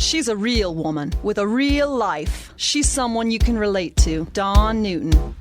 She's a real woman with a real life. She's someone you can relate to. Dawn Newton.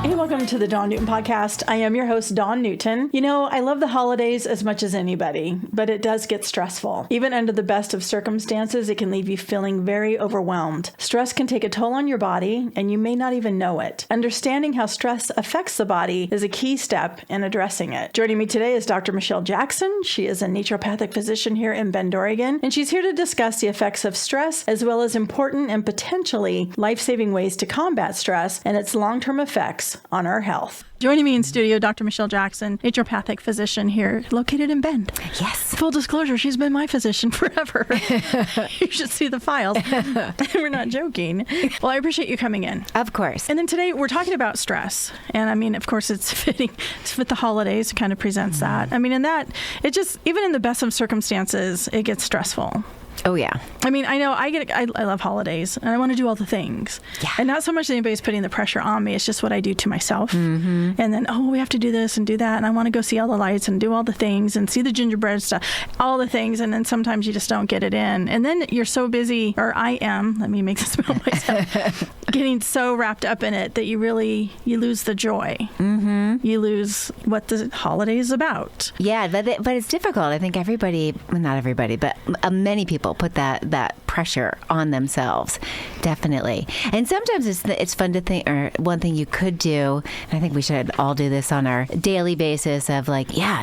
Welcome to the Dawn Newton Podcast. I am your host, Dawn Newton. You know, I love the holidays as much as anybody, but it does get stressful. Even under the best of circumstances, it can leave you feeling very overwhelmed. Stress can take a toll on your body, and you may not even know it. Understanding how stress affects the body is a key step in addressing it. Joining me today is Dr. Michelle Jackson. She is a naturopathic physician here in Bend, Oregon, and she's here to discuss the effects of stress, as well as important and potentially life-saving ways to combat stress and its long-term effects on our health. Joining me in studio, Dr. Michelle Jackson, naturopathic physician here located in Bend. Yes. Full disclosure, she's been my physician forever. You should see the files. We're not joking. Well, I appreciate you coming in. Of course. And then today we're talking about stress. And I mean, of course, it's fitting. It's with the holidays, kind of presents that. I mean, in that, it just, even in the best of circumstances, it gets stressful. Oh, yeah. I mean, I know I love holidays and I want to do all the things. Yeah. And not so much that anybody's putting the pressure on me. It's just what I do to myself. Mm-hmm. And then, we have to do this and do that. And I want to go see all the lights and do all the things and see the gingerbread stuff, all the things. And then sometimes you just don't get it in. And then you're so busy, or I am, let me make this about myself, getting so wrapped up in it that you lose the joy. Mm-hmm. You lose what the holiday is about. Yeah, but it's difficult. I think everybody, well, not everybody, but many people put that pressure on themselves, definitely. And sometimes it's fun to think, or one thing you could do, and I think we should all do this on our daily basis of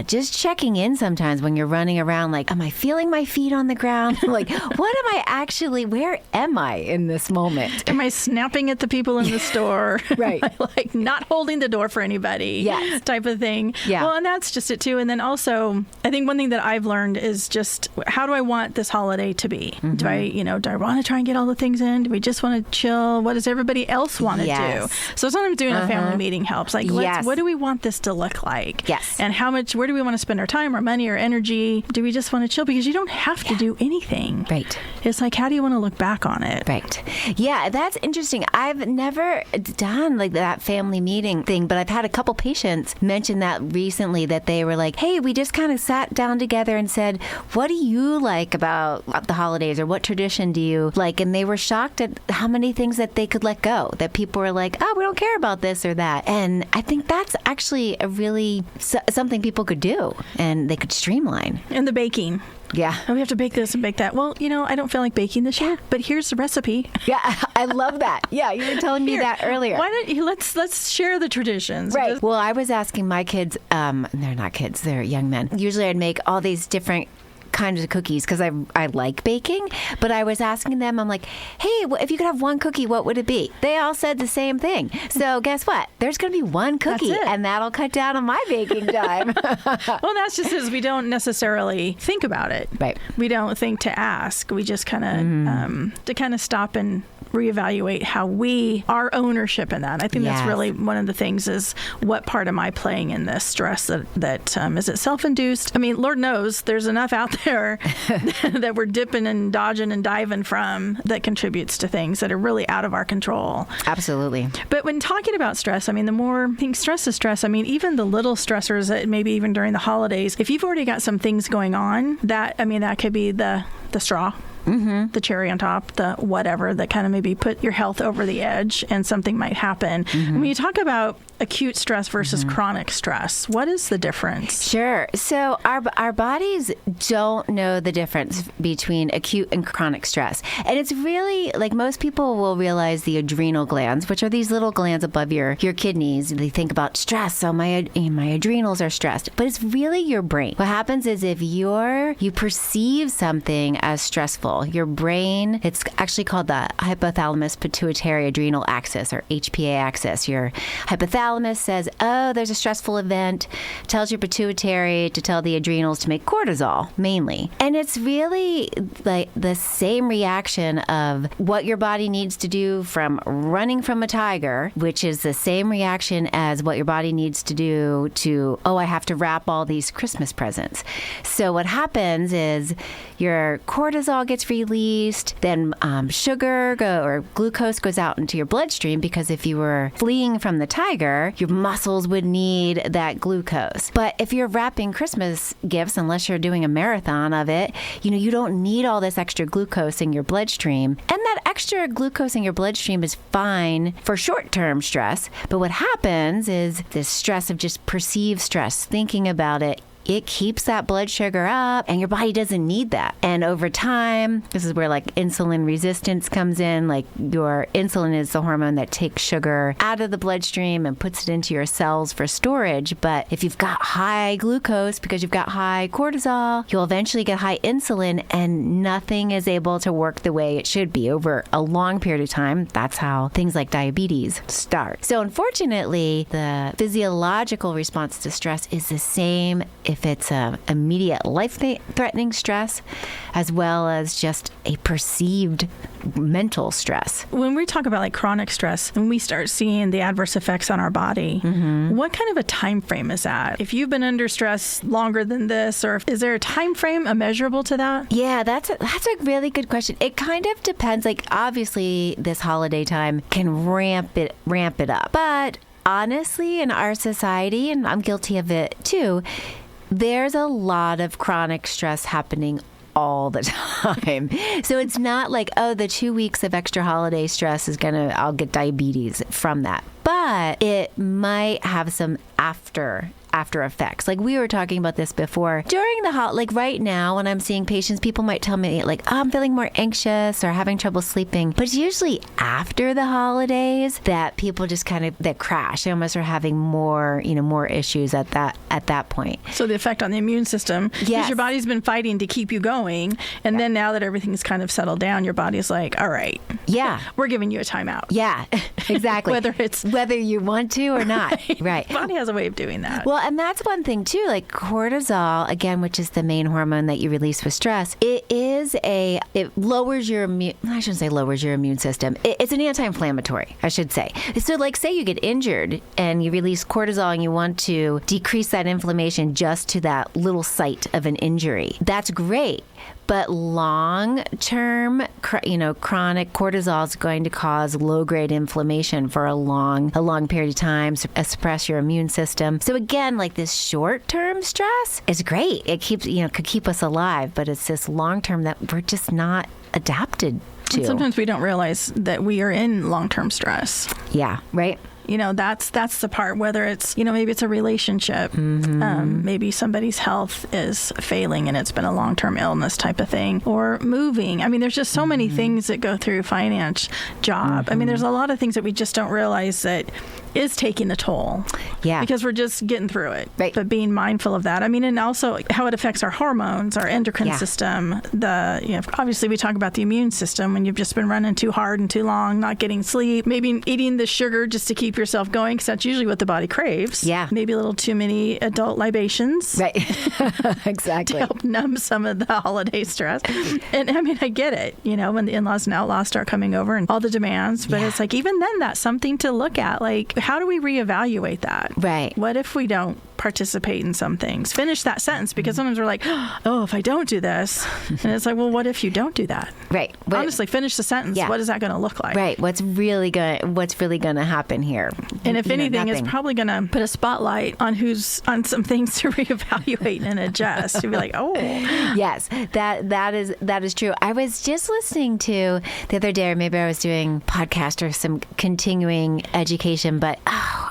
just checking in sometimes when you're running around, am I feeling my feet on the ground? What am I actually, where am I in this moment? Am I snapping at the people in the store? Right. Am I, not holding the door for anybody? Yes. Type of thing. Yeah. Well, and that's just it too. And then also, I think one thing that I've learned is just, how do I want this holiday to be? Mm-hmm. Do I want to try and get all the things in? Do we just want to chill? What does everybody else want to do? So sometimes doing a family meeting helps. What do we want this to look like? Yes. And where do we want to spend our time, our money, our energy? Do we just want to chill? Because you don't have to do anything. Right. It's how do you want to look back on it? Right. Yeah, that's interesting. I've never done that family meeting thing, but I've had a couple patients mention that recently, that they were like, hey, we just kind of sat down together and said, what do you like about the holidays, or what tradition do you like? And they were shocked at how many things that they could let go, that people were like, we don't care about this or that. And I think that's actually a really something people could do, and they could streamline. And the baking. Yeah. We have to bake this and bake that. Well, I don't feel like baking this year, but here's the recipe. Yeah, I love that. Yeah, you were telling me that earlier. Why don't you let's share the traditions. Right. Well, I was asking my kids, they're not kids, they're young men. Usually I'd make all these different kinds of cookies because I like baking, but I was asking them, I'm like, hey, if you could have one cookie, what would it be? They all said the same thing. So guess what? There's going to be one cookie, and that'll cut down on my baking time. Well, that's just as we don't necessarily think about it. Right. We don't think to ask. We just kind of to stop and reevaluate our ownership in that. I think that's really one of the things, is what part am I playing in this stress that is it self-induced? I mean, Lord knows there's enough out there that we're dipping and dodging and diving from that contributes to things that are really out of our control. Absolutely. But when talking about stress, I mean, the more I think stress is stress. I mean, even the little stressors that maybe even during the holidays, if you've already got some things going on, that could be the straw. Mm-hmm. The cherry on top, the whatever that kind of maybe put your health over the edge and something might happen. Mm-hmm. When you talk about acute stress versus chronic stress, what is the difference? Sure. So our bodies don't know the difference between acute and chronic stress. And it's really, most people will realize the adrenal glands, which are these little glands above your kidneys. They think about stress. So my adrenals are stressed. But it's really your brain. What happens is if you perceive something as stressful, cortisol. Your brain, it's actually called the hypothalamus pituitary adrenal axis, or HPA axis. Your hypothalamus says, oh, there's a stressful event, tells your pituitary to tell the adrenals to make cortisol, mainly. And it's really like the same reaction of what your body needs to do from running from a tiger, which is the same reaction as what your body needs to do to, oh, I have to wrap all these Christmas presents. So what happens is your cortisol gets released, then sugar or glucose goes out into your bloodstream, because if you were fleeing from the tiger, your muscles would need that glucose. But if you're wrapping Christmas gifts, unless you're doing a marathon of it, you don't need all this extra glucose in your bloodstream. And that extra glucose in your bloodstream is fine for short-term stress. But what happens is this stress of just perceived stress, thinking about it, it keeps that blood sugar up, and your body doesn't need that. And over time, this is where like insulin resistance comes in. Like, your insulin is the hormone that takes sugar out of the bloodstream and puts it into your cells for storage. But if you've got high glucose because you've got high cortisol, you'll eventually get high insulin, and nothing is able to work the way it should be over a long period of time. That's how things like diabetes start. So unfortunately, the physiological response to stress is the same if it's a immediate life-threatening stress, as well as just a perceived mental stress. When we talk about like chronic stress and we start seeing the adverse effects on our body, what kind of a time frame is that? If you've been under stress longer than this, or is there a time frame immeasurable to that? Yeah, that's a really good question. It kind of depends. Like, obviously, this holiday time can ramp it up. But honestly, in our society, and I'm guilty of it too, there's a lot of chronic stress happening all the time. So it's not like, oh, the 2 weeks of extra holiday stress I'll get diabetes from that. But it might have some after effects. Like, we were talking about this before. During the like right now, when I'm seeing patients, people might tell me like, oh, I'm feeling more anxious or having trouble sleeping. But it's usually after the holidays that people just that crash. They almost are having more issues at that point. So the effect on the immune system, because your body's been fighting to keep you going, and then now that everything's kind of settled down, your body's like, all right, we're giving you a timeout. Yeah, exactly. whether you want to or not. Right. Body has a way of doing that. Well, and that's one thing too, like cortisol, again, which is the main hormone that you release with stress. It lowers your I shouldn't say lowers your immune system. It's an anti-inflammatory, I should say. So like, say you get injured and you release cortisol and you want to decrease that inflammation just to that little site of an injury. That's great. But long-term, chronic cortisol is going to cause low-grade inflammation for a long period of time, suppress your immune system. So again, like, this short-term stress is great. It could keep us alive, but it's this long-term that we're just not adapted to. And sometimes we don't realize that we are in long-term stress. Yeah, right. That's the part, whether it's, maybe it's a relationship, maybe somebody's health is failing and it's been a long-term illness type of thing, or moving. I mean, there's just so many things that go through finance, job. I mean, there's a lot of things that we just don't realize that is taking a toll. Yeah. Because we're just getting through it. Right. But being mindful of that. I mean, and also how it affects our hormones, our endocrine system. Obviously we talk about the immune system when you've just been running too hard and too long, not getting sleep, maybe eating the sugar just to keep yourself going, because that's usually what the body craves. Yeah. Maybe a little too many adult libations. Right. Exactly. To help numb some of the holiday stress. And I mean, I get it, when the in-laws and outlaws start coming over and all the demands, but it's like, even then, that's something to look at. Like, how do we reevaluate that? Right. What if we don't participate in some things? Finish that sentence, because sometimes we're like, oh, if I don't do this, and it's like, well, what if you don't do that? Right. Honestly, finish the sentence. Yeah. What is that going to look like? Right. What's really going to happen here? And if anything, it's probably going to put a spotlight on some things to reevaluate and adjust. To be like, oh, yes, that is true. I was just listening to the other day, or maybe I was doing podcast or some continuing education, but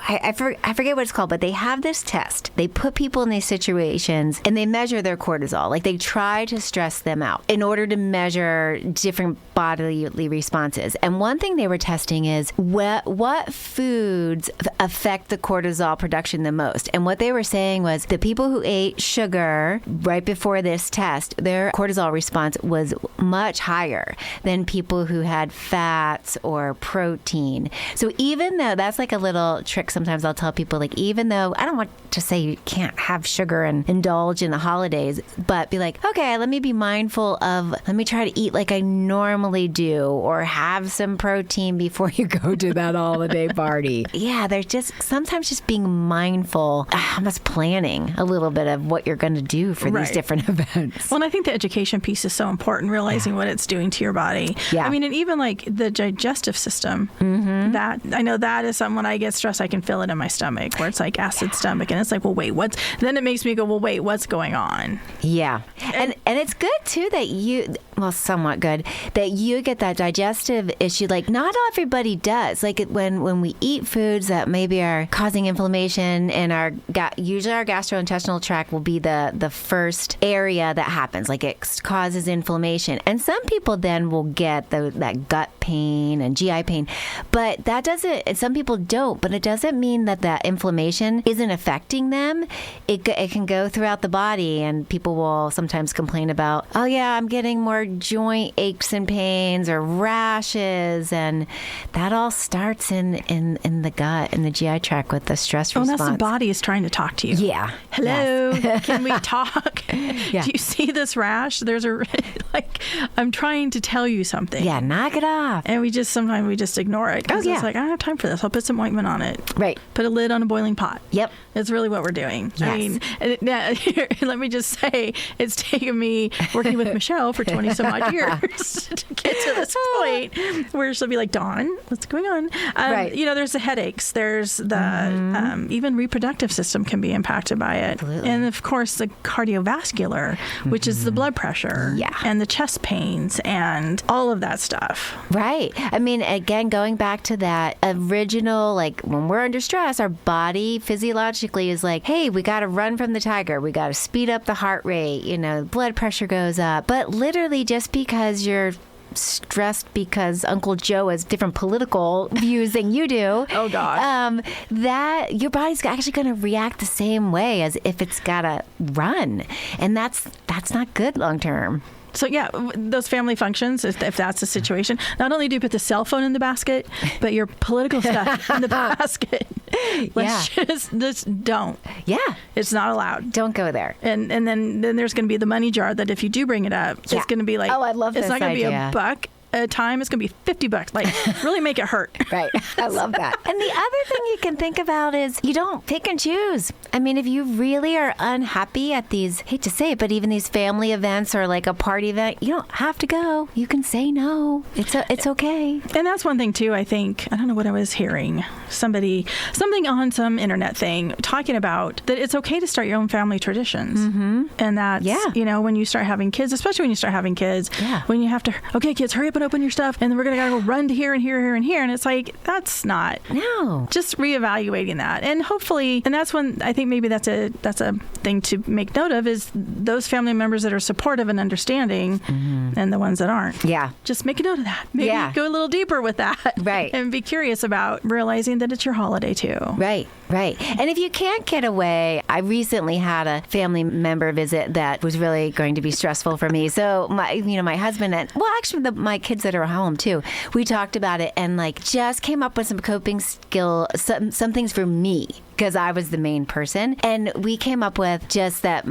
I forget what it's called, but they have this test. They put people in these situations and they measure their cortisol. Like they try to stress them out in order to measure different bodily responses. And one thing they were testing is what foods affect the cortisol production the most. And what they were saying was the people who ate sugar right before this test, their cortisol response was much higher than people who had fats or protein. So even though that's like a little trick, sometimes I'll tell people, like, even though I don't want to say you can't have sugar and indulge in the holidays, but be like, okay, let me be mindful of, let me try to eat like I normally do, or have some protein before you go to that holiday party. Yeah, they're just sometimes just being mindful, almost planning a little bit of what you're going to do for these different events. Well, and I think the education piece is so important, realizing what it's doing to your body. Yeah. I mean, and even like the digestive system, that I know that is something when I get stressed, I can feel it in my stomach where it's like acid stomach. And it's like, well, wait, then it makes me go, well, wait, what's going on? Yeah. And it's good too that somewhat good that you get that digestive issue. Like not everybody does. Like when we eat foods that maybe are causing inflammation in usually our gastrointestinal tract will be the first area that happens. Like it causes inflammation. And some people then will get that gut pain and GI pain. But that doesn't, some people don't, but it doesn't mean that inflammation isn't affecting them. It can go throughout the body, and people will sometimes complain about, oh yeah, I'm getting more joint aches and pains or rashes, and that all starts in the gut, in the GI tract with the stress response. That's the body is trying to talk to you. Yeah. Hello, yes. Can we talk? Yeah. Do you see this rash? There's I'm trying to tell you something. Yeah, knock it off. And sometimes we just ignore it. Oh, yeah. It's like, I don't have time for this. I'll put some ointment on it. Right. Put a lid on a boiling pot. Yep. That's really what we're doing. Yes. I mean, let me just say, it's taken me working with Michelle for 20 some odd years to get to this point where she'll be like, Dawn, what's going on? Right. There's the headaches. There's the even reproductive system can be impacted by it. Absolutely. And of course, the cardiovascular, which is the blood pressure. Yeah. And the chest pains and all of that stuff. Right. I mean, again, going back to that original, like when we're under stress, our body physiologically is like, hey, we got to run from the tiger. We got to speed up the heart rate. Blood pressure goes up. But literally just because you're stressed because Uncle Joe has different political views than you do. Oh, God. That your body's actually going to react the same way as if it's got to run. And that's not good long term. So, yeah, those family functions, if that's the situation, not only do you put the cell phone in the basket, but your political stuff in the basket. Let's just don't. Yeah. It's not allowed. Don't go there. And then there's going to be the money jar that if you do bring it up, it's going to be like, oh, I love this it's not going to be idea. $1 a time. It's going to be $50. Like, really make it hurt. Right. I love that. And the other thing you can think about is you don't pick and choose. I mean, if you really are unhappy at these, hate to say it, but even these family events or like a party event, you don't have to go. You can say no. It's okay. And that's one thing too, I think, I don't know what I was hearing. Something on some internet thing talking about that it's okay to start your own family traditions. Mm-hmm. And that's, when you start having kids, especially when you start having kids, when you have to, okay, kids, hurry up and open your stuff, and then we're going to go run to here and here, here and here. And it's like, that's not. No. Just reevaluating that. And hopefully, and that's when I think maybe that's a thing to make note of is those family members that are supportive and understanding and the ones that aren't. Yeah. Just make a note of that. Maybe go a little deeper with that. Right. And be curious about realizing that it's your holiday too. Right. Right. And if you can't get away, I recently had a family member visit that was really going to be stressful for me. So my husband and, well, actually my kids that are at home too, we talked about it and just came up with some coping skill, some things for me because I was the main person. And we came up with just that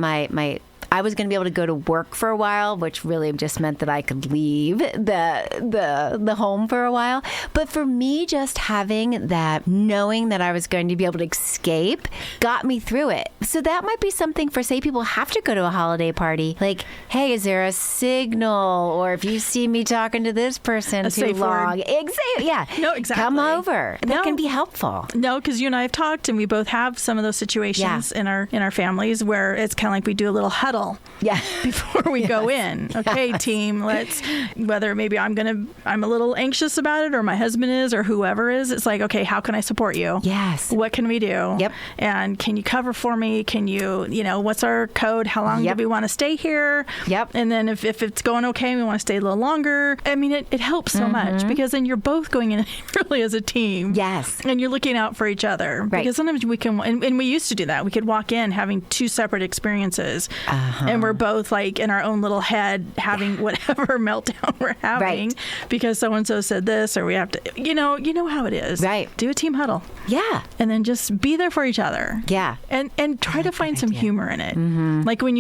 I was going to be able to go to work for a while, which really just meant that I could leave the home for a while. But for me, just having that, knowing that I was going to be able to escape, got me through it. So that might be something for, say, people have to go to a holiday party. Like, hey, is there a signal? Or if you see me talking to this person too long. Exactly. Yeah. No, exactly. Come over. That can be helpful. No, because you and I have talked, and we both have some of those situations in our families where it's kind of like we do a little huddle. huddle. Yeah. Before we go in. Okay, team, let's, whether maybe I'm a little anxious about it or my husband is or whoever is, it's like, okay, how can I support you? Yes. What can we do? Yep. And can you cover for me? Can you, what's our code? How long do we want to stay here? Yep. And then if it's going okay, we want to stay a little longer. I mean, it helps so much because then you're both going in really as a team. Yes. And you're looking out for each other. Right. Because sometimes we can, and we used to do that. We could walk in having two separate experiences and we're both like in our own little head having whatever meltdown we're having because so-and-so said this, or we have to, you know how it is. Right. Do a team huddle. Yeah. And then just be there for each other. Yeah. And try to find some humor in it. Like when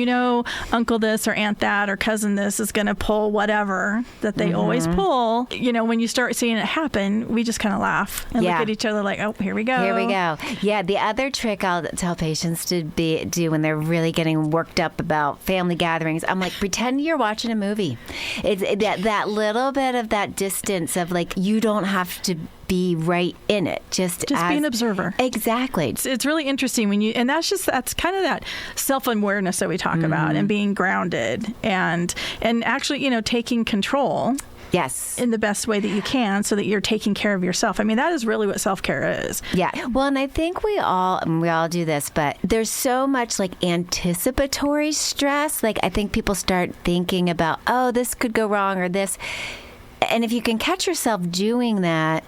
uncle this or aunt that or cousin this is going to pull whatever that they always pull, when you start seeing it happen, we just kind of laugh and look at each other like, oh, here we go. Here we go. Yeah, the other trick I'll tell patients to do when they're really getting worked up about family gatherings, I'm like, pretend you're watching a movie. It's that little bit of that distance of like, you don't have to be right in it. Just be an observer. Exactly. It's really interesting and that's kind of that self-awareness that we talk about and being grounded and actually, taking control. Yes. In the best way that you can so that you're taking care of yourself. I mean, that is really what self-care is. Yeah. Well, and I think we all do this, but there's so much like anticipatory stress. Like I think people start thinking about, oh, this could go wrong or this. And if you can catch yourself doing that,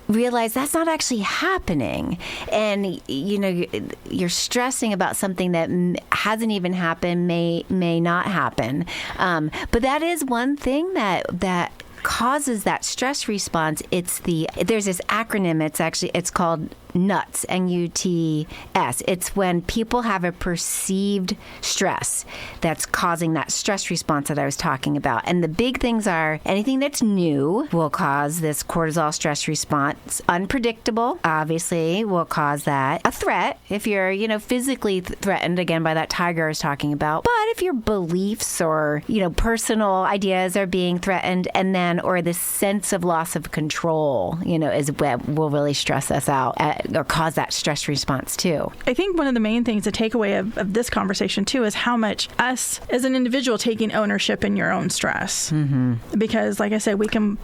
realize that's not actually happening. And, you're stressing about something that hasn't even happened, may not happen. But that is one thing that causes that stress response. There's this acronym. It's called NUTS, NUTS. It's when people have a perceived stress that's causing that stress response that I was talking about. And the big things are anything that's new will cause this cortisol stress response. Unpredictable, obviously, will cause that. A threat, if you're, physically threatened, again, by that tiger I was talking about. But if your beliefs or, personal ideas are being threatened, and then, or the sense of loss of control, is what will really stress us out. Or cause that stress response too. I think one of the main things, the takeaway of this conversation too, is how much us as an individual taking ownership in your own stress. Mm-hmm. Because like I said, we can,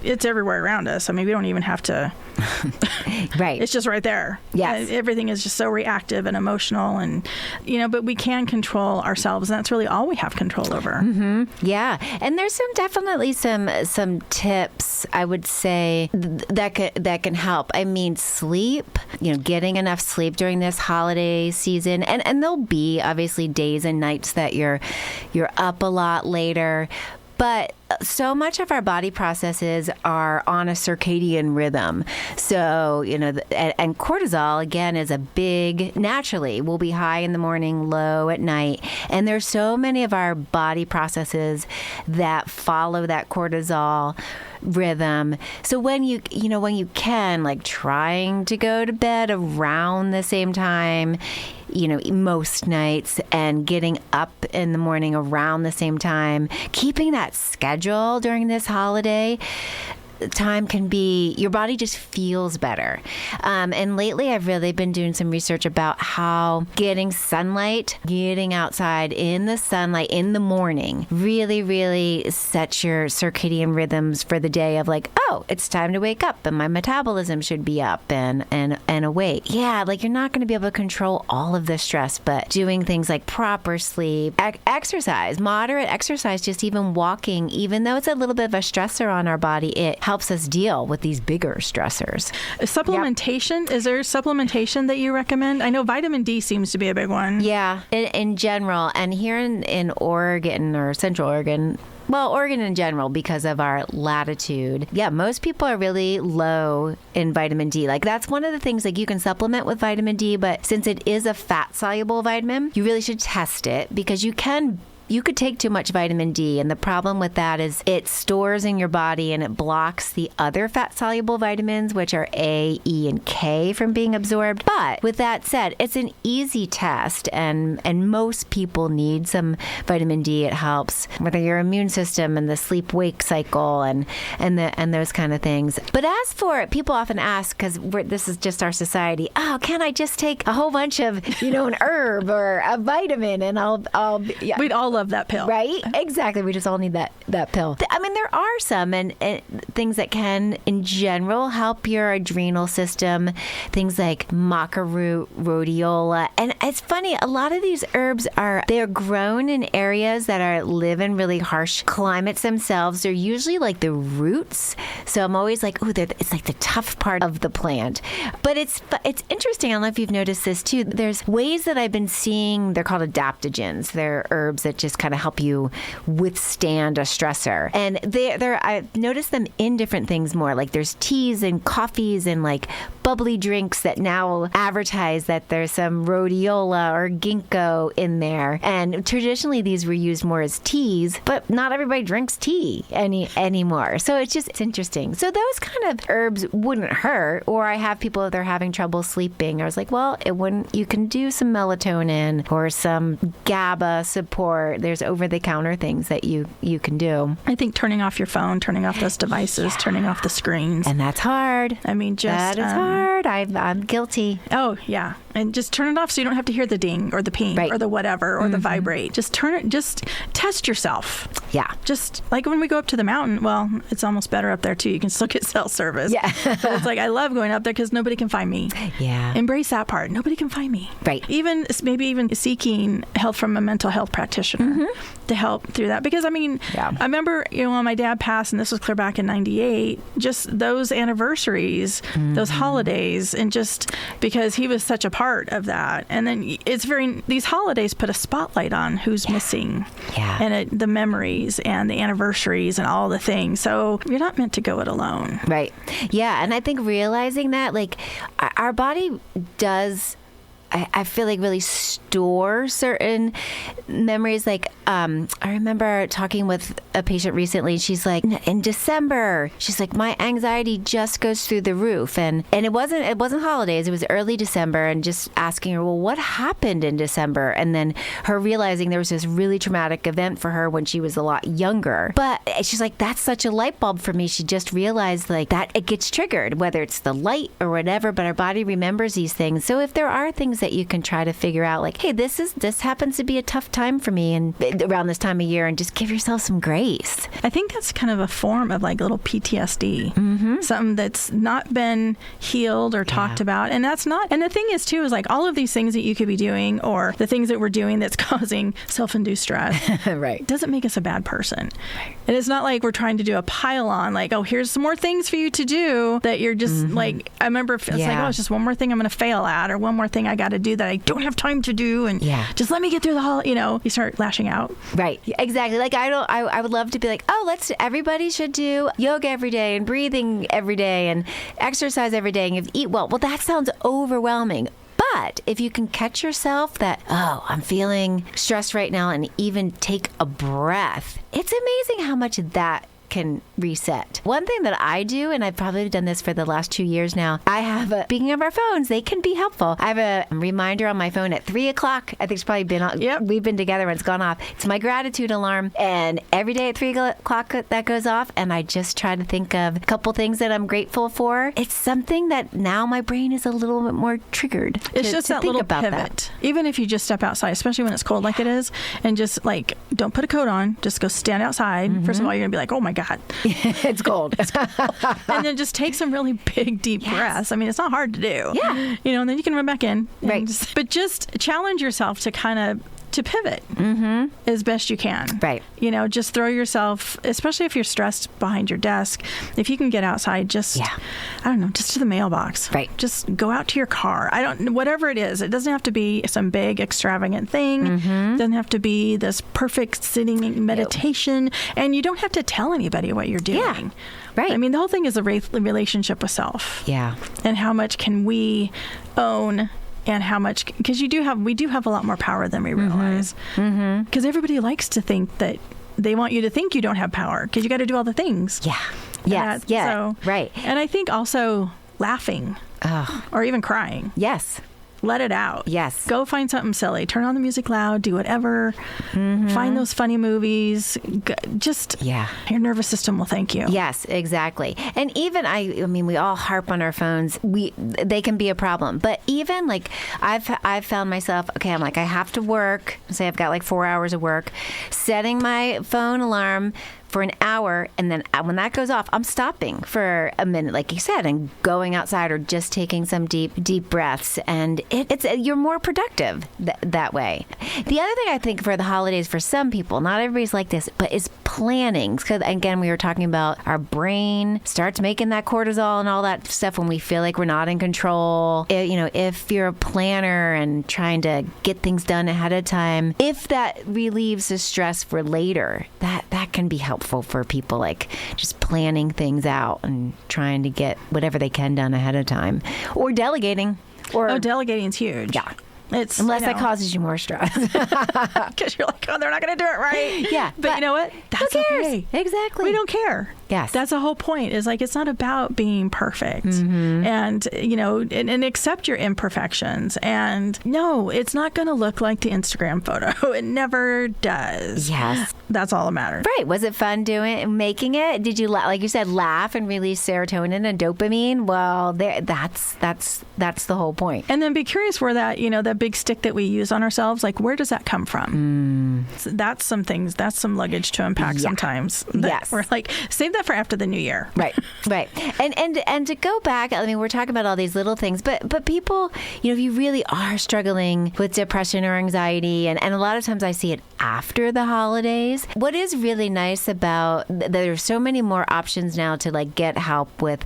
it's everywhere around us. I mean, we don't even have to, right. It's just right there. Yes. Everything is just so reactive and emotional and, but we can control ourselves and that's really all we have control over. Mm-hmm. Yeah. And there's definitely some tips I would say that can help. I mean, sleep. Getting enough sleep during this holiday season, and there'll be obviously days and nights that you're up a lot later, but so much of our body processes are on a circadian rhythm. So, and cortisol, again, is a big, naturally, will be high in the morning, low at night. And there's so many of our body processes that follow that cortisol rhythm. So when you can, like trying to go to bed around the same time, most nights, and getting up in the morning around the same time, keeping that schedule during this holiday time can be, your body just feels better. And lately I've really been doing some research about how getting outside in the sunlight in the morning really, really sets your circadian rhythms for the day of like, oh, it's time to wake up and my metabolism should be up and awake. Yeah, like you're not going to be able to control all of the stress, but doing things like proper sleep, exercise, moderate exercise, just even walking, even though it's a little bit of a stressor on our body, it helps us deal with these bigger stressors. Supplementation, yep. Is there supplementation that you recommend? I know vitamin D seems to be a big one. Yeah, in general. And here in Oregon or Central Oregon, well, Oregon in general, because of our latitude, yeah, most people are really low in vitamin D. Like that's one of the things, like you can supplement with vitamin D, but since it is a fat-soluble vitamin, you really should test it because you can you could take too much vitamin D, and the problem with that is it stores in your body and it blocks the other fat-soluble vitamins, which are A, E, and K, from being absorbed. But with that said, it's an easy test, and most people need some vitamin D. It helps whether your immune system and the sleep-wake cycle and those kind of things. But as for, people often ask, because this is just our society, oh, can I just take a whole bunch of, an herb or a vitamin and I'll yeah. We'd all love that pill. Right? Exactly. We just all need that pill. I mean, there are some and things that can, in general, help your adrenal system. Things like maca root, rhodiola. And it's funny, a lot of these herbs they're grown in areas that live in really harsh climates themselves. They're usually like the roots. So I'm always like, oh, it's like the tough part of the plant. But it's interesting. I don't know if you've noticed this too. There's ways that I've been seeing, they're called adaptogens. They're herbs that just kind of help you withstand a stressor. And I've noticed them in different things more. Like there's teas and coffees and like bubbly drinks that now advertise that there's some rhodiola or ginkgo in there. And traditionally these were used more as teas, but not everybody drinks tea anymore. So it's interesting. So those kind of herbs wouldn't hurt. Or I have people that are having trouble sleeping. I was like, well, it wouldn't. You can do some melatonin or some GABA support. There's over-the-counter things that you can do. I think turning off your phone, turning off those devices, turning off the screens. And that's hard. I mean, that is hard. I'm guilty. Oh, yeah. And just turn it off so you don't have to hear the ding or the ping or the whatever or the vibrate. Just just test yourself. Yeah. Just like when we go up to the mountain, well, it's almost better up there too. You can still get cell service. Yeah. But it's like, I love going up there because nobody can find me. Yeah. Embrace that part. Nobody can find me. Right. Maybe even seeking help from a mental health practitioner to help through that. Because I mean, I remember, when my dad passed, and this was clear back in '98, just those anniversaries, those holidays, and just because he was such a part of that. And then these holidays put a spotlight on who's missing. Yeah. And the memories and the anniversaries and all the things. So you're not meant to go it alone. Right. Yeah. And I think realizing that, like, our body does, I feel like, really store certain memories. Like, I remember talking with a patient recently. She's like, in December, she's like, my anxiety just goes through the roof. And it wasn't holidays. It was early December, and just asking her, well, what happened in December? And then her realizing there was this really traumatic event for her when she was a lot younger. But she's like, that's such a light bulb for me. She just realized, like, that it gets triggered, whether it's the light or whatever, but our body remembers these things. So if there are things that you can try to figure out, like, hey, this happens to be a tough time for me and around this time of year, and just give yourself some grace. I think that's kind of a form of like little PTSD, something that's not been healed or talked about. And that's not, and the thing is too, is like all of these things that you could be doing, or the things that we're doing that's causing self-induced stress, right, doesn't make us a bad person. And it's not like we're trying to do a pile on, like, oh, here's some more things for you to do that you're just like, I remember it's like, oh, it's just one more thing I'm going to fail at, or one more thing I got to do that I don't have time to do, and just let me get through the whole, you start lashing out. Right. Exactly. Like, I would love to be like, oh, everybody should do yoga every day and breathing every day and exercise every day and eat well. Well, that sounds overwhelming. But if you can catch yourself that, oh, I'm feeling stressed right now, and even take a breath, it's amazing how much that can reset. One thing that I do, and I've probably done this for the last 2 years now, I have speaking of our phones, they can be helpful. I have a reminder on my phone at 3 o'clock. I think it's probably been on, we've been together and it's gone off. It's my gratitude alarm. And every day at 3 o'clock that goes off, and I just try to think of a couple things that I'm grateful for. It's something that now my brain is a little bit more triggered. It's just that little pivot. That. Even if you just step outside, especially when it's cold like it is, and just like, don't put a coat on, just go stand outside. First of all, you're going to be like, oh my God. It's cold. And then just take some really big, deep breaths. I mean, it's not hard to do. Yeah. And then you can run back in. Right. But just challenge yourself to kind of to pivot as best you can. Right. Just throw yourself, especially if you're stressed behind your desk, if you can get outside, just, I don't know, just to the mailbox. Right. Just go out to your car. Whatever it is, it doesn't have to be some big extravagant thing. It doesn't have to be this perfect sitting meditation. And you don't have to tell anybody what you're doing. Yeah. Right. I mean, the whole thing is a relationship with self. Yeah. And how much can we own and how much, because we do have a lot more power than we realize. Because everybody likes to think that they want you to think you don't have power because you got to do all the things. Yeah. Yes. Yeah. Right. And I think also laughing or even crying. Yes. Let it out. Yes. Go find something silly. Turn on the music loud. Do whatever. Find those funny movies. Your nervous system will thank you. Yes, exactly. And even I mean, we all harp on our phones. They can be a problem. But even like I've found myself, okay, I'm like, I have to work. Say I've got like 4 hours of work. Setting my phone alarm for an hour, and then when that goes off, I'm stopping for a minute, like you said, and going outside or just taking some deep breaths, and you're more productive that way. The other thing I think for the holidays, for some people, not everybody's like this, but is planning. Because again, we were talking about our brain starts making that cortisol and all that stuff when we feel like we're not in control. If you're a planner and trying to get things done ahead of time, if that relieves the stress for later, that can be helpful for people, like just planning things out and trying to get whatever they can done ahead of time, or delegating. Delegating's huge. Yeah. It's unless that causes you more stress because you're like, oh, they're not going to do it right. Yeah, but you know what? That's who cares? Okay. Exactly. We don't care. Yes, that's the whole point. Is like, it's not about being perfect, and and accept your imperfections. And no, it's not going to look like the Instagram photo. It never does. Yes, that's all that matters. Right? Was it fun making it? Did you, like you said, laugh and release serotonin and dopamine? Well, that's the whole point. And then be curious where that big stick that we use on ourselves, like, where does that come from? So that's some things. That's some luggage to unpack sometimes. Yes, we're like, save that for after the new year. Right. And to go back, I mean, we're talking about all these little things, but people, if you really are struggling with depression or anxiety, and a lot of times I see it after the holidays. What is really nice about there's so many more options now to like get help with,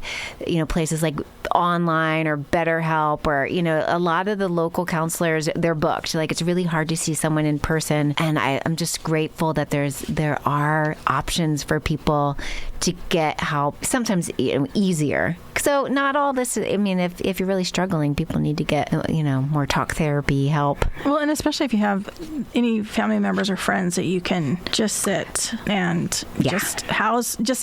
places like online or BetterHelp, or a lot of the local counselors, they're booked. Like, it's really hard to see someone in person, and I'm just grateful that there are options for people to get help, sometimes easier. So not all this, I mean, if you're really struggling, people need to get, more talk therapy help. Well, and especially if you have any family members or friends that you can just sit and just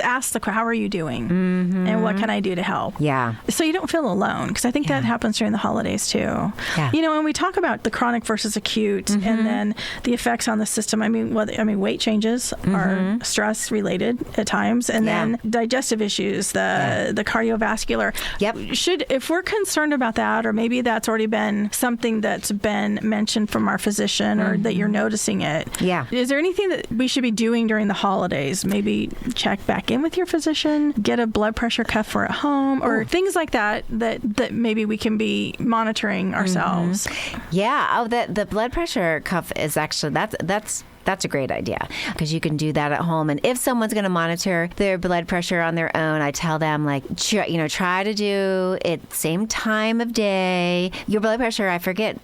ask how are you doing? And what can I do to help? Yeah. So you don't feel alone, because I think that happens during the holidays too. Yeah. When we talk about the chronic versus acute, and then the effects on the system, weight changes are stress related at times, and then digestive issues, the cardiovascular. Yep. If we're concerned about that, or maybe that's already been something that's been mentioned from our physician, or that you're noticing it. Yeah. Is there anything that we should be doing during the holidays? Maybe check back in with your physician, get a blood pressure cuff for at home, or things like that maybe we can be monitoring ourselves. Yeah. Oh, the blood pressure cuff is actually, that's a great idea, because you can do that at home. And if someone's going to monitor their blood pressure on their own, I tell them, like, try to do it same time of day. Your blood pressure, I forget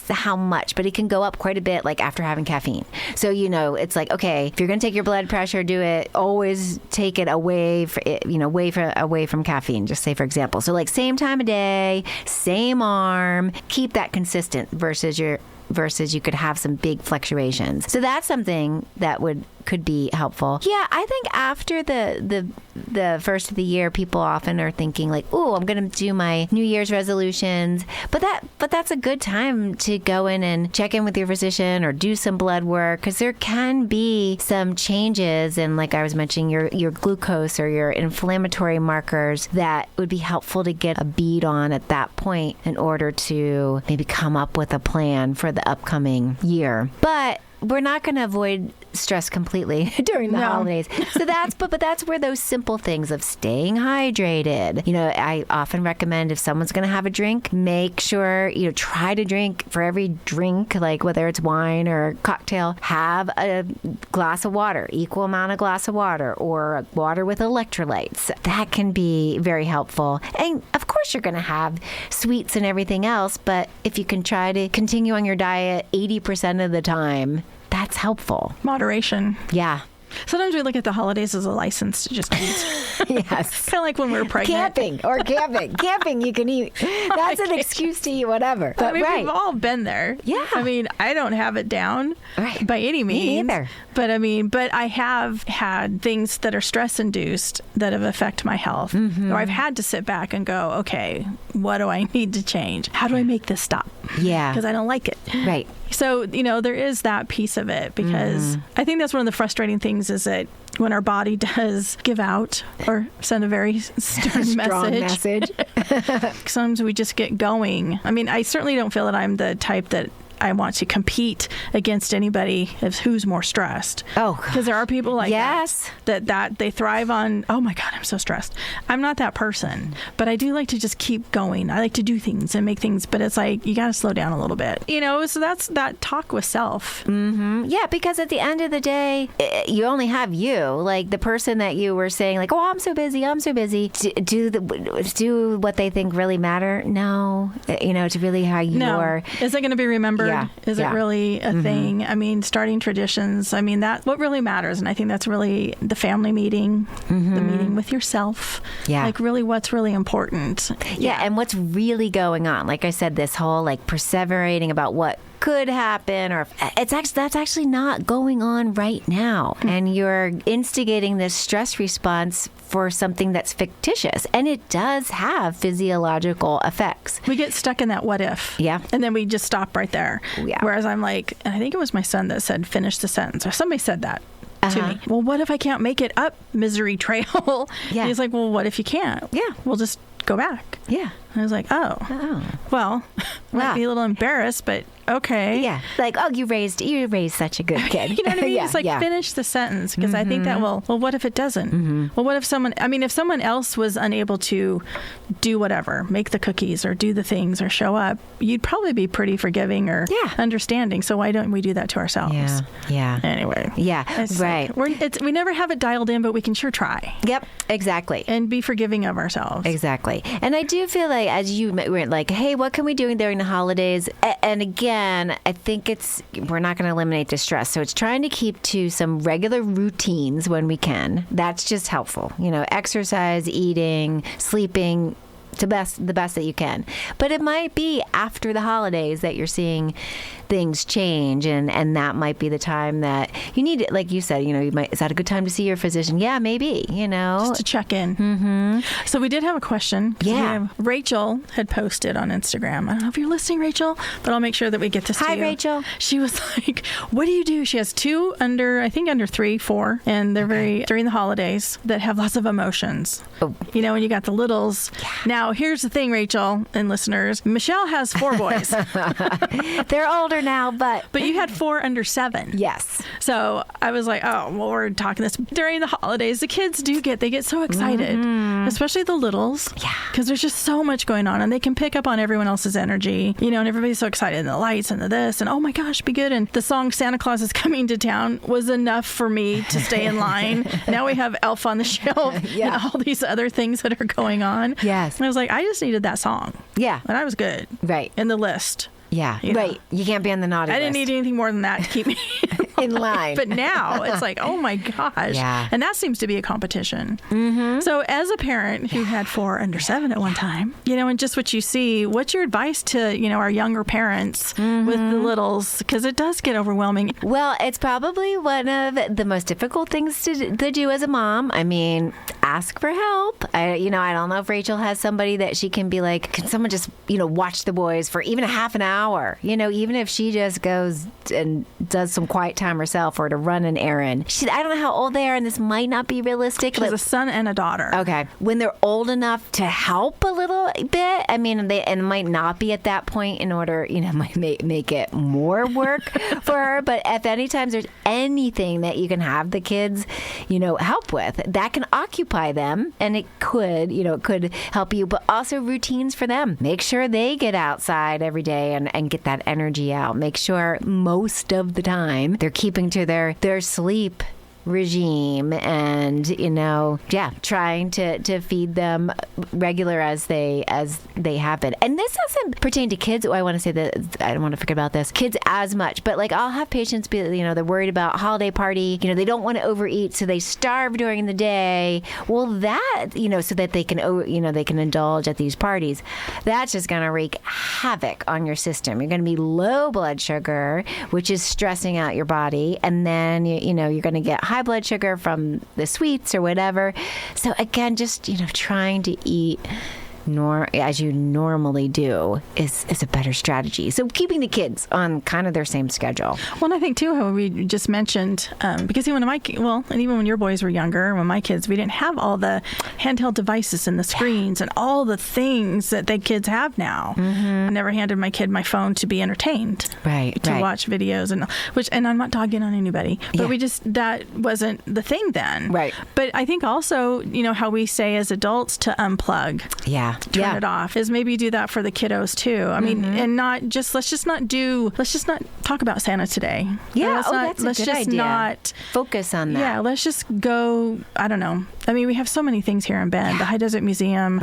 how much, but it can go up quite a bit, like after having caffeine. So, it's like, okay, if you're going to take your blood pressure, do it. Always take it away from caffeine. Just say, for example, so like same time of day, same arm. Keep that consistent versus you could have some big fluctuations. So that's something that could be helpful. Yeah, I think after the first of the year, people often are thinking like, "Oh, I'm going to do my New Year's resolutions," but that's a good time to go in and check in with your physician or do some blood work, because there can be some changes in, like I was mentioning, your glucose or your inflammatory markers that would be helpful to get a bead on at that point in order to maybe come up with a plan for the upcoming year. But we're not going to avoid stress completely during the holidays. So that's where those simple things of staying hydrated. I often recommend, if someone's going to have a drink, make sure, try to drink, for every drink, like whether it's wine or cocktail, have a glass of water, equal amount of glass of water, or water with electrolytes. That can be very helpful. And of course you're going to have sweets and everything else, but if you can try to continue on your diet 80% of the time, that's helpful. Moderation. Yeah. Sometimes we look at the holidays as a license to just eat. Yes. Kind of like when we were pregnant. Camping, you can eat. That's an excuse to eat whatever. But I mean, right. we've all been there. Yeah. I mean, I don't have it down Right. by any means. Me neither. But I have had things that are stress induced that have affected my health. Or I've had to sit back and go, okay, what do I need to change? How do I make this stop? Yeah. Because I don't like it. Right. So, there is that piece of it because I think that's one of the frustrating things is that when our body does give out or send a very stern Strong message. sometimes we just get going. I mean, I certainly don't feel that I'm the type that I want to compete against anybody who's more stressed. Oh, because there are people like yes. that they thrive on. Oh my God, I'm so stressed. I'm not that person, but I do like to just keep going. I like to do things and make things, but it's like you got to slow down a little bit, So that's that talk with self. Mm-hmm. Yeah, because at the end of the day, you only have you. Like the person that you were saying, like, oh, I'm so busy. Do what they think really matter. No, to really how you're. No. Is it going to be remembered? Yeah. Is it really a thing? I mean, starting traditions. I mean, that what really matters, and I think that's really the family meeting, the meeting with yourself. Yeah. Like really, what's really important. Yeah, and what's really going on. Like I said, this whole like perseverating about what could happen, or that's actually not going on right now, and you're instigating this stress response for something that's fictitious, and it does have physiological effects. We get stuck in that what if. Yeah. And then we just stop right there. Yeah. Whereas I'm like, and I think it was my son that said, finish the sentence, or somebody said that to me. Well, what if I can't make it up misery trail? Yeah. And he's like, well, what if you can't? Yeah. We'll just go back. Yeah. And I was like, well, Wow. might be a little embarrassed, but okay. Yeah. Like, oh, you raised such a good kid. You know what I mean? Yeah, It's like, yeah. finish the sentence, because I think that well, what if it doesn't? Well, what if if someone else was unable to do whatever, make the cookies or do the things or show up, you'd probably be pretty forgiving or understanding. So why don't we do that to ourselves? Yeah. Yeah. Anyway. Yeah. It's Right. like, we never have it dialed in, but we can sure try Yep. Exactly. and be forgiving of ourselves. Exactly. And I do feel like, as you were like, hey, what can we do during the holidays? And again, I think we're not going to eliminate the stress. So it's trying to keep to some regular routines when we can. That's just helpful. Exercise, eating, sleeping, the best that you can. But it might be after the holidays that you're seeing things change, and that might be the time that you need it. Like you said, is that a good time to see your physician? Yeah, maybe, Just to check in. So we did have a question. Yeah. Rachel had posted on Instagram. I don't know if you're listening, Rachel, but I'll make sure that we get this to you. Hi, Rachel. She was like, what do you do? She has two under 3, 4, and they're very during the holidays that have lots of emotions. Oh. And you got the littles. Yeah. Now, here's the thing, Rachel and listeners. Michelle has 4 boys. They're older now, but you had 4 under 7. yes. So I was like, oh, well, we're talking this during the holidays. The kids they get so excited, especially the littles. Yeah. Because there's just so much going on, and they can pick up on everyone else's energy, and everybody's so excited, and the lights and the this, and oh my gosh, be good. And the song Santa Claus is Coming to Town was enough for me to stay in line. Now we have Elf on the Shelf and all these other things that are going on. Yes. And I was like, I just needed that song. Yeah. And I was good. Right. In the list. Yeah. Yeah. Right. You can't be on the naughty I list. didn't need anything more than that to keep me in line. But now it's like, oh my gosh. Yeah. And that seems to be a competition. So as a parent who had 4 under 7 at one time, and just what you see, what's your advice to, our younger parents with the littles? Because it does get overwhelming. Well, it's probably one of the most difficult things to do as a mom. I mean, ask for help. I don't know if Rachel has somebody that she can be like, can someone just, watch the boys for even a half an hour? Even if she just goes and does some quiet time herself or to run an errand. I don't know how old they are, and this might not be realistic. She has a son and a daughter. Okay. When they're old enough to help a little bit, I mean, it might not be at that point in order, might make it more work for her. But if any times there's anything that you can have the kids, help with, that can occupy them, and it could help you, but also routines for them. Make sure they get outside every day and get that energy out. Make sure most of the time they're keeping to their sleep regime and, trying to feed them regular as they happen. And this doesn't pertain to kids. I want to say that I don't want to forget about this. Kids as much, but like I'll have patients be, they're worried about holiday party. They don't want to overeat, so they starve during the day. Well, that, so that they can, they can indulge at these parties. That's just going to wreak havoc on your system. You're going to be low blood sugar, which is stressing out your body, and then you're going to get high blood sugar from the sweets or whatever. So again, just trying to eat as you normally do is a better strategy. So keeping the kids on kind of their same schedule. Well, and I think too how we just mentioned because even and even when your boys were younger, when my kids, we didn't have all the handheld devices and the screens and all the things that the kids have now. I never handed my kid my phone to be entertained, to watch videos and I'm not dogging on anybody, but that wasn't the thing then, right? But I think also how we say as adults to unplug, turn it off, is maybe do that for the kiddos too. I mean, and let's just not talk about Santa today. Yeah, that's a good idea. Not focus on that. Yeah, let's just go. I don't know. I mean, we have so many things here in Bend. The High Desert Museum,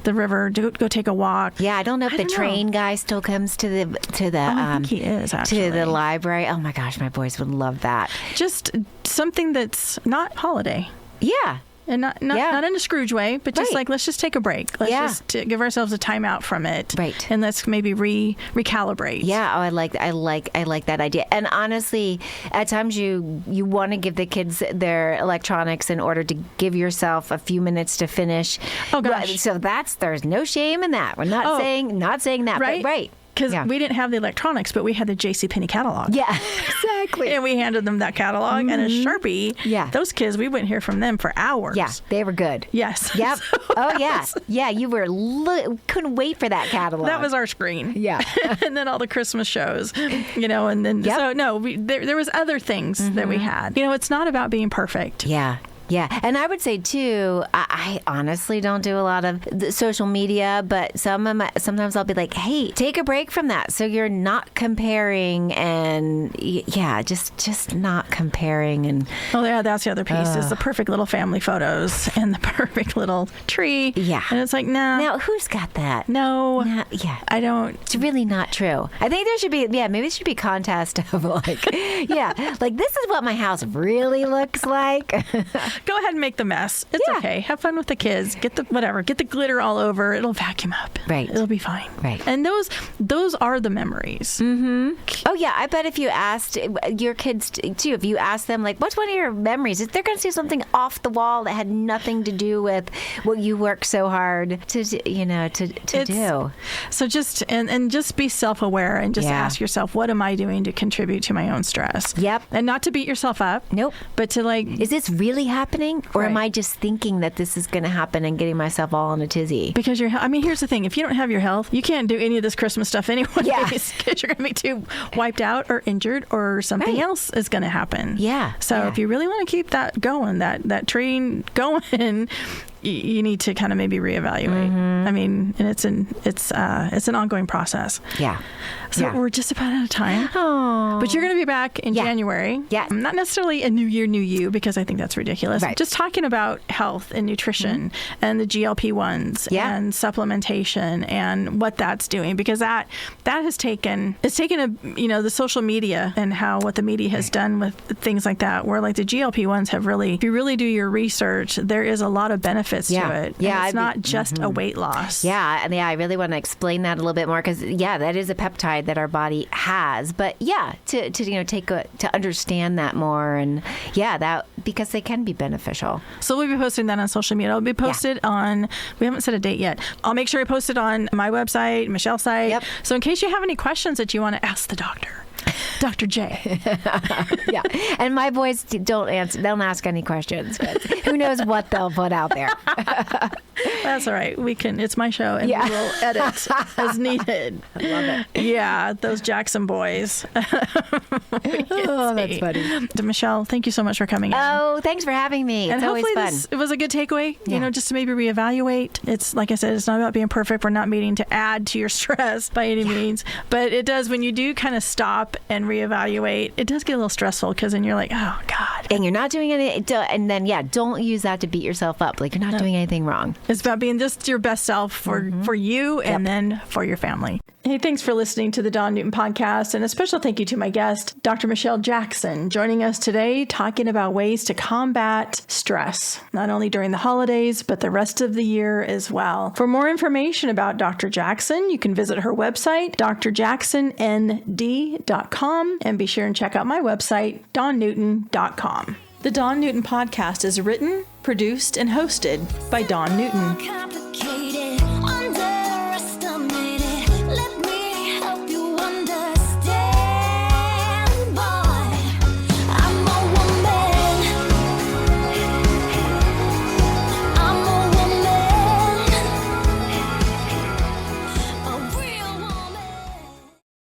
the river. Go take a walk. Yeah, I don't know if the train guy still comes to the. I think he is actually to the library. Oh my gosh, my boys would love that. Just something that's not holiday. Yeah. And not in a Scrooge way, but just like, let's just take a break. Let's just give ourselves a time out from it. Right. And let's maybe recalibrate. Yeah. Oh, I like that idea. And honestly, at times you want to give the kids their electronics in order to give yourself a few minutes to finish. Oh gosh. So there's no shame in that. We're not saying that, right? But right. Because we didn't have the electronics, but we had the JCPenney catalog. Yeah, exactly. And we handed them that catalog and a Sharpie. Yeah. Those kids, we wouldn't hear from them for hours. Yeah, they were good. Yes. Yep. Yeah, you were couldn't wait for that catalog. That was our screen. Yeah. And then all the Christmas shows, and then, so no, there was other things that we had. It's not about being perfect. Yeah. Yeah. And I would say, too, I honestly don't do a lot of the social media, but sometimes I'll be like, hey, take a break from that. So you're not comparing and, just not comparing. And oh, yeah, that's the other piece is the perfect little family photos and the perfect little tree. Yeah. And it's like, nah. Now, who's got that? No. Yeah. I don't. It's really not true. I think there should be, maybe there should be a contest of like, this is what my house really looks like. Go ahead and make the mess. It's okay. Have fun with the kids. Get the glitter all over. It'll vacuum up. Right. It'll be fine. Right. And those are the memories. Mm-hmm. Oh yeah. I bet if you asked your kids too, if you asked them like, what's one of your memories? They're going to see something off the wall that had nothing to do with what you worked so hard to do. So just and just be self-aware and just ask yourself, what am I doing to contribute to my own stress? Yep. And not to beat yourself up. Nope. But to is this really happening? Or am I just thinking that this is going to happen and getting myself all in a tizzy? Because here's the thing. If you don't have your health, you can't do any of this Christmas stuff anyway. Because you're going to be too wiped out or injured or something else is going to happen. Yeah. So if you really want to keep that going, that train going, you need to kind of maybe reevaluate. I mean, and it's an ongoing process. Yeah. So we're just about out of time. Oh. But you're going to be back in January. Yeah. Not necessarily a new year, new you, because I think that's ridiculous. Right. Just talking about health and nutrition and the GLP-1s and supplementation and what that's doing, because that has taken the social media and what the media has done with things like that, where like the GLP-1s have really, if you really do your research, there is a lot of benefits to it. Yeah. And it's not just a weight loss. Yeah. And I really want to explain that a little bit more because that is a peptide that our body has. But to understand that more and that because they can be beneficial. So we'll be posting that on social media. It'll be posted on, we haven't set a date yet. I'll make sure I post it on my website, Michelle's site. Yep. So in case you have any questions that you want to ask the doctor, Dr. J. Yeah. And my boys don't ask any questions. Who knows what they'll put out there. That's all right. We can. It's my show, and we will edit as needed. I love it. Yeah, those Jackson boys. Oh, that's funny. Michelle, thank you so much for coming in. Oh, thanks for having me. It's And always hopefully fun. it was a good takeaway, Yeah. just to maybe reevaluate. It's like I said, it's not about being perfect. We're not meaning to add to your stress by any means. But it does, when you do kind of stop and reevaluate, it does get a little stressful because then you're like, oh, God. And you're not doing any, and then, don't use that to beat yourself up. Like, you're not doing anything wrong. It's about being just your best self for you and then for your family. Hey, thanks for listening to the Dawn Newton podcast. And a special thank you to my guest, Dr. Michelle Jackson, joining us today talking about ways to combat stress, not only during the holidays, but the rest of the year as well. For more information about Dr. Jackson, you can visit her website, drjacksonnd.com, and be sure and check out my website, dawnnewton.com. The Dawn Newton podcast is written, produced, and hosted by Dawn Newton.